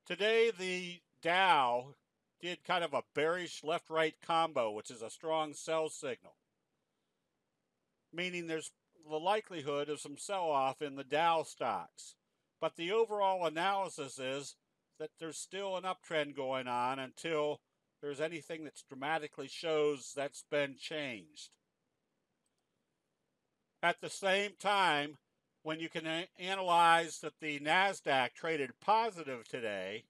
Today, the Dow did kind of a bearish left-right combo, which is a strong sell signal, meaning there's the likelihood of some sell-off in the Dow stocks. But the overall analysis is that there's still an uptrend going on until there's anything that dramatically shows that's been changed. At the same time, when you can analyze that the NASDAQ traded positive today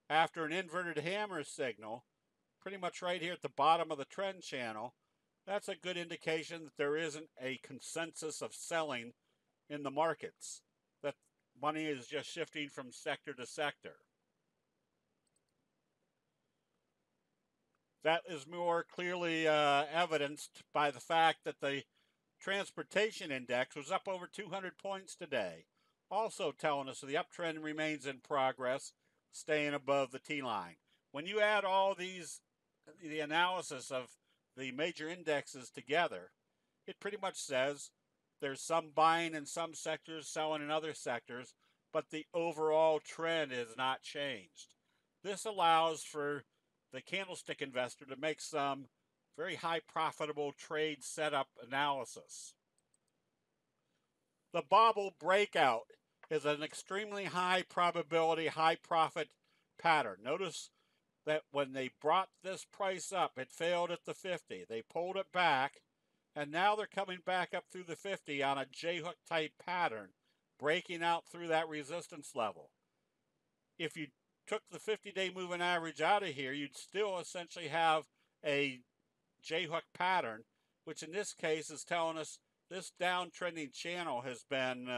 after an inverted hammer signal, pretty much right here at the bottom of the trend channel, that's a good indication that there isn't a consensus of selling in the markets, that money is just shifting from sector to sector. That is more clearly evidenced by the fact that the transportation index was up over 200 points today, also telling us the uptrend remains in progress, staying above the T-line. When you add all these, the analysis of the major indexes together, it pretty much says there's some buying in some sectors, selling in other sectors, but the overall trend is not changed. This allows for the candlestick investor to make some very high profitable trade setup analysis. The bobble breakout is an extremely high probability, high profit pattern. Notice that when they brought this price up, it failed at the 50. They pulled it back, and now they're coming back up through the 50 on a J-hook type pattern, breaking out through that resistance level. If you took the 50-day moving average out of here, you'd still essentially have a J-hook pattern, which in this case is telling us this downtrending channel has been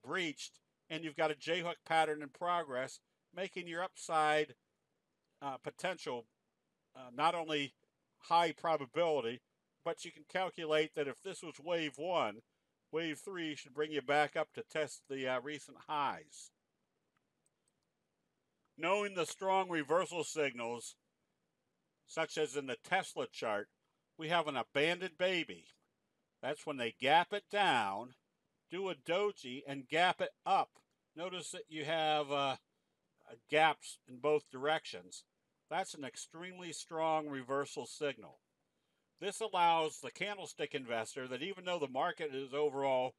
breached, and you've got a J-hook pattern in progress, making your upside potential not only high probability, but you can calculate that if this was wave 1, wave 3 should bring you back up to test the recent highs. Knowing the strong reversal signals, such as in the Tesla chart, we have an abandoned baby. That's when they gap it down, do a doji, and gap it up. Notice that you have gaps in both directions. That's an extremely strong reversal signal. This allows the candlestick investor that even though the market is overall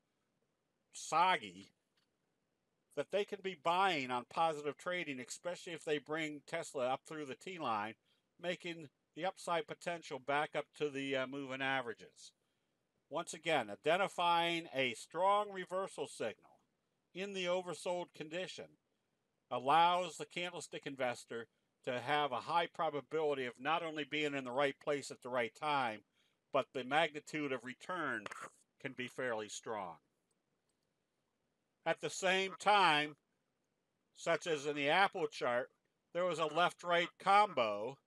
soggy, that they can be buying on positive trading, especially if they bring Tesla up through the T-line, making the upside potential back up to the moving averages. Once again, identifying a strong reversal signal in the oversold condition allows the candlestick investor to have a high probability of not only being in the right place at the right time, but the magnitude of return can be fairly strong. At the same time, such as in the Apple chart, there was a left-right combo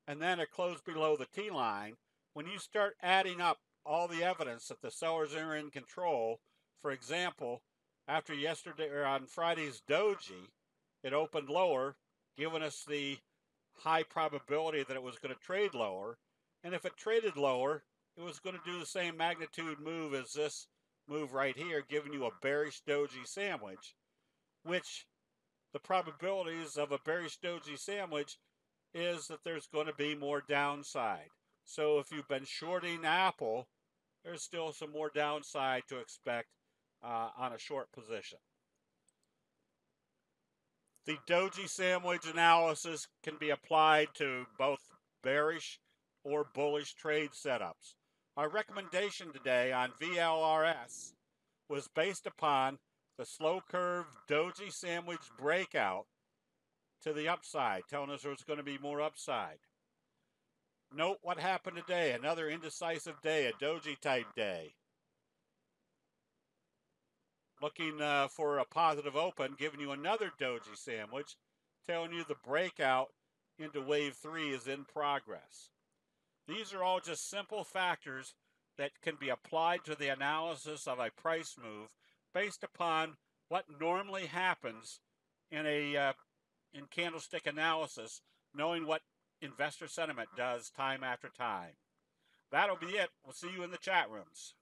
and then it closed below the T-line. When you start adding up all the evidence that the sellers are in control, for example, after yesterday or on Friday's doji, it opened lower, giving us the high probability that it was going to trade lower. And if it traded lower, it was going to do the same magnitude move as this move right here, giving you a bearish doji sandwich, which the probabilities of a bearish doji sandwich is that there's going to be more downside. So if you've been shorting Apple, there's still some more downside to expect on a short position. The doji sandwich analysis can be applied to both bearish or bullish trade setups. Our recommendation today on VLRS was based upon the slow curve doji sandwich breakout to the upside, telling us there's going to be more upside. Note what happened today, another indecisive day, a doji type day. Looking for a positive open, giving you another doji sandwich, telling you the breakout into wave 3 is in progress. These are all just simple factors that can be applied to the analysis of a price move based upon what normally happens in candlestick analysis, knowing what investor sentiment does time after time. That'll be it. We'll see you in the chat rooms.